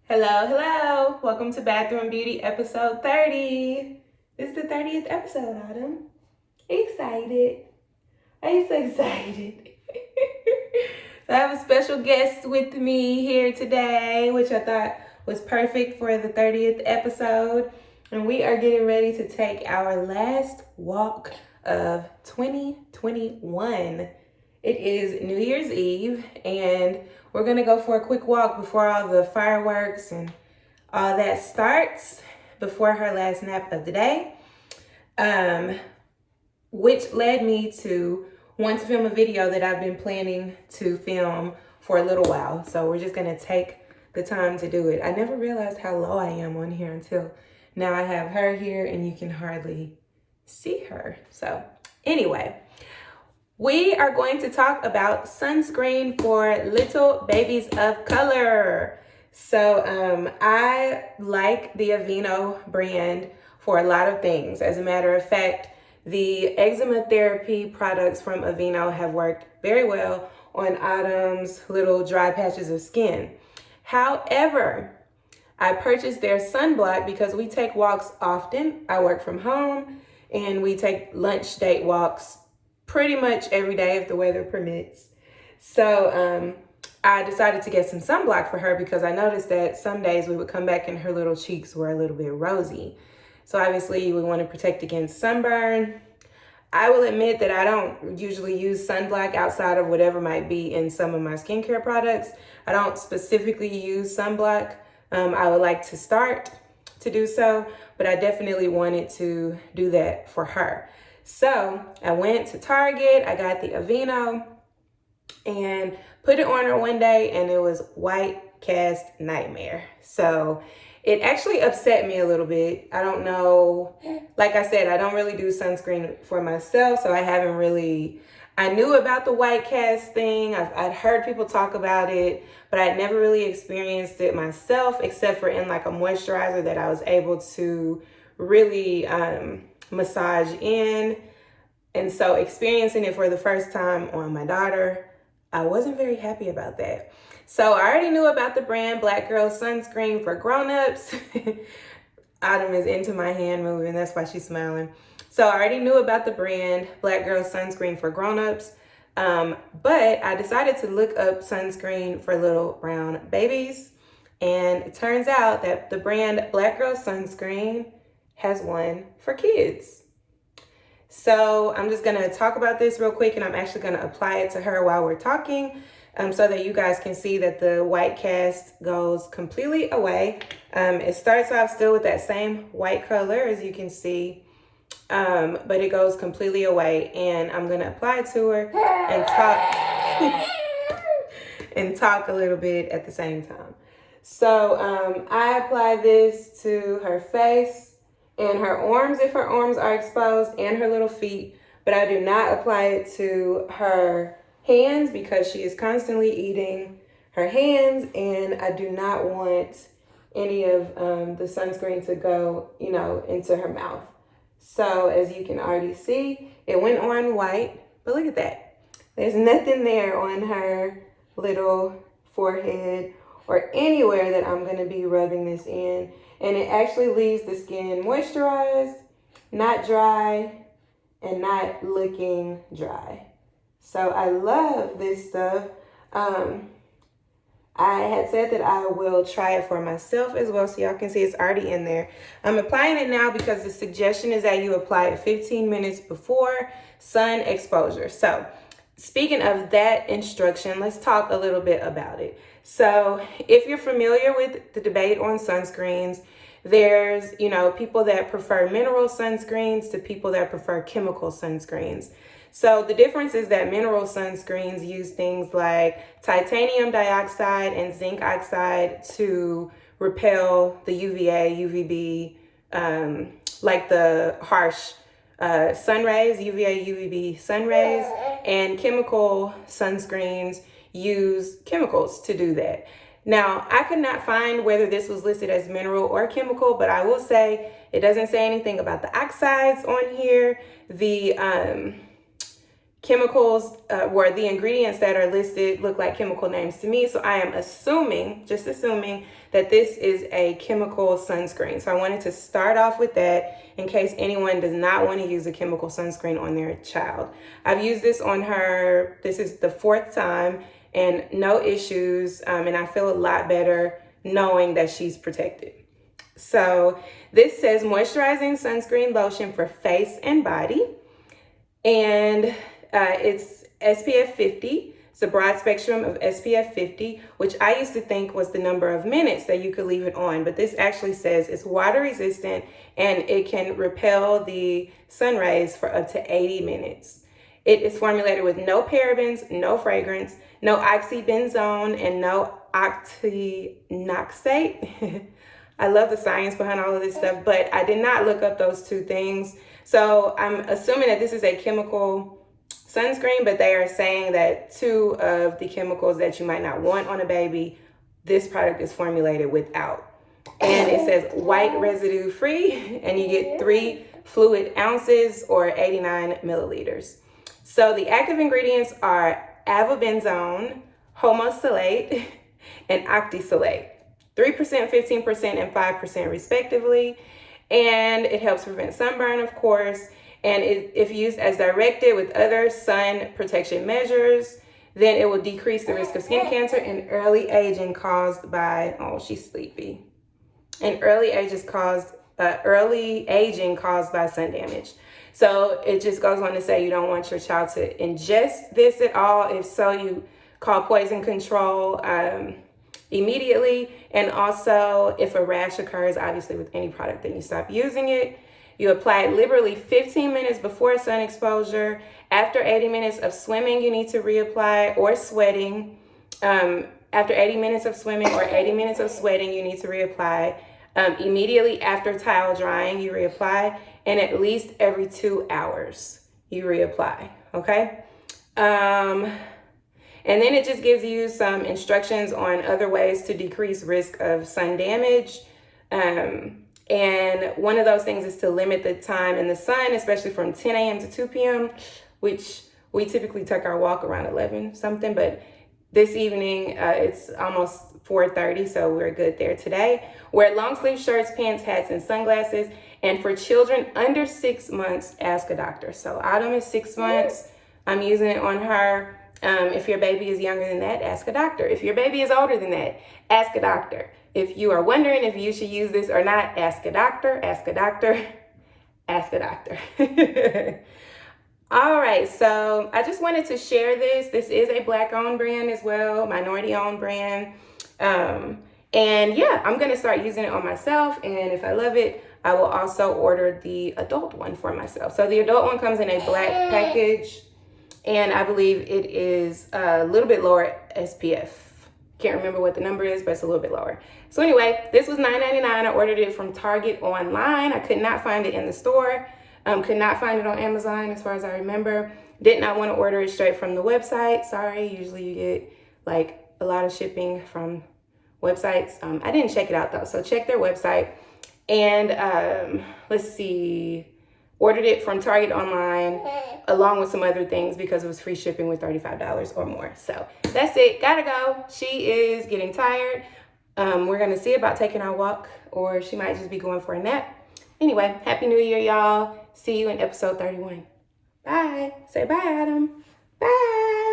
Hello, hello. Welcome to Bathroom Beauty episode 30. This is the 30th episode, Autumn. Excited. Are you so excited? So I have a special guest with me here today, which I thought was perfect for the 30th episode. And we are getting ready to take our last walk of 2021. It is New Year's Eve, and we're gonna go for a quick walk before all the fireworks and all that starts, before her last nap of the day, which led me to want to film a video that I've been planning to film for a little while. So we're just gonna take the time to do it. I never realized how low I am on here until now. I have her here and you can hardly see her. So anyway, we are going to talk about sunscreen for little babies of color. So I like the Aveeno brand for a lot of things. As a matter of fact, the eczema therapy products from Aveeno have worked very well on Autumn's little dry patches of skin. However, I purchased their sunblock because we take walks often. I work from home and we take lunch date walks pretty much every day if the weather permits. So I decided to get some sunblock for her because I noticed that some days we would come back and her little cheeks were a little bit rosy. So obviously you would want to protect against sunburn. I will admit that I don't usually use sunblock outside of whatever might be in some of my skincare products. I don't specifically use sunblock. I would like to start to do so, but I definitely wanted to do that for her. So I went to Target, I got the Aveeno and put it on her one day, and it was white cast nightmare. So it actually upset me a little bit. I don't know, like I said, I don't really do sunscreen for myself, so I knew about the white cast thing. I'd heard people talk about it, but I'd never really experienced it myself, except for in like a moisturizer that I was able to really massage in. And so experiencing it for the first time on my daughter, I wasn't very happy about that. So I already knew about the brand Girl Sunscreen for grown-ups. Autumn is into my hand moving, that's why she's smiling. So I already knew about the brand Girl Sunscreen for grown-ups, but I decided to look up sunscreen for little brown babies. And it turns out that the brand Girl Sunscreen has one for kids. So I'm just gonna talk about this real quick, and I'm actually gonna apply it to her while we're talking, so that you guys can see that the white cast goes completely away. It starts off still with that same white color, as you can see, but it goes completely away. And I'm gonna apply it to her and talk and talk a little bit at the same time. So I apply this to her face and her arms if her arms are exposed, and her little feet, but I do not apply it to her hands because she is constantly eating her hands, and I do not want any of the sunscreen to go, into her mouth. So as you can already see, it went on white, but look at that. There's nothing there on her little forehead or anywhere that I'm gonna be rubbing this in. And it actually leaves the skin moisturized, not dry, and not looking dry. So I love this stuff. I had said that I will try it for myself as well, so y'all can see it's already in there. I'm applying it now because the suggestion is that you apply it 15 minutes before sun exposure. So speaking of that instruction, let's talk a little bit about it. So if you're familiar with the debate on sunscreens, there's, people that prefer mineral sunscreens to people that prefer chemical sunscreens. So the difference is that mineral sunscreens use things like titanium dioxide and zinc oxide to repel the UVA, UVB, like the harsh sun rays, UVA, UVB sun rays, and chemical sunscreens use chemicals to do that. Now, I could not find whether this was listed as mineral or chemical, but I will say it doesn't say anything about the oxides on here. The chemicals, where the ingredients that are listed look like chemical names to me. So I am assuming, just assuming, that this is a chemical sunscreen. So I wanted to start off with that in case anyone does not want to use a chemical sunscreen on their child. I've used this on her, this is the 4th time, and no issues. And I feel a lot better knowing that she's protected. So this says moisturizing sunscreen lotion for face and body. And it's SPF 50. It's a broad spectrum of SPF 50, which I used to think was the number of minutes that you could leave it on. But this actually says it's water resistant and it can repel the sun rays for up to 80 minutes. It is formulated with no parabens, no fragrance, no oxybenzone, and no octinoxate. I love the science behind all of this stuff, but I did not look up those 2 things. So I'm assuming that this is a chemical sunscreen, but they are saying that 2 of the chemicals that you might not want on a baby, this product is formulated without. And it says white residue free, and you get 3 fluid ounces or 89 milliliters. So the active ingredients are avobenzone, homosalate, and octisalate. 3%, 15%, and 5% respectively. And it helps prevent sunburn, of course. And if used as directed with other sun protection measures, then it will decrease the risk of skin cancer and early aging caused by, oh, she's sleepy. And early aging caused by sun damage. So it just goes on to say you don't want your child to ingest this at all. If so, you call poison control immediately. And also, if a rash occurs, obviously with any product, then you stop using it. You apply it liberally 15 minutes before sun exposure. After 80 minutes of swimming, you need to reapply, or sweating. After 80 minutes of swimming or 80 minutes of sweating, you need to reapply. Immediately after towel drying, you reapply. And at least every 2 hours, you reapply, okay? And then it just gives you some instructions on other ways to decrease risk of sun damage. And one of those things is to limit the time in the sun, especially from 10 a.m. to 2 p.m., which we typically take our walk around 11 something, but this evening it's almost 4:30, so we're good there today. Wear long sleeve shirts, pants, hats, and sunglasses. And for children under 6 months, ask a doctor. So Autumn is 6 months. I'm using it on her. If your baby is younger than that, ask a doctor. If your baby is older than that, ask a doctor. If you are wondering if you should use this or not, ask a doctor, ask a doctor, ask a doctor. All right, so I just wanted to share this. This is a Black-owned brand as well, minority-owned brand. And yeah, I'm gonna start using it on myself, and if I love it, I will also order the adult one for myself. So the adult one comes in a black package, and I believe it is a little bit lower SPF. Can't remember what the number is, but it's a little bit lower. So anyway, this was $9.99. I ordered it from Target online. I could not find it in the store. Could not find it on Amazon as far as I remember. Did not want to order it straight from the website. Sorry, usually you get like a lot of shipping from websites. I didn't check it out though, so check their website. And let's see, ordered it from Target online along with some other things because it was free shipping with $35 or more. So that's it, gotta go. She is getting tired. We're gonna see about taking our walk, or she might just be going for a nap. Anyway, Happy New Year, y'all. See you in episode 31. Bye. Say bye, Adam. Bye.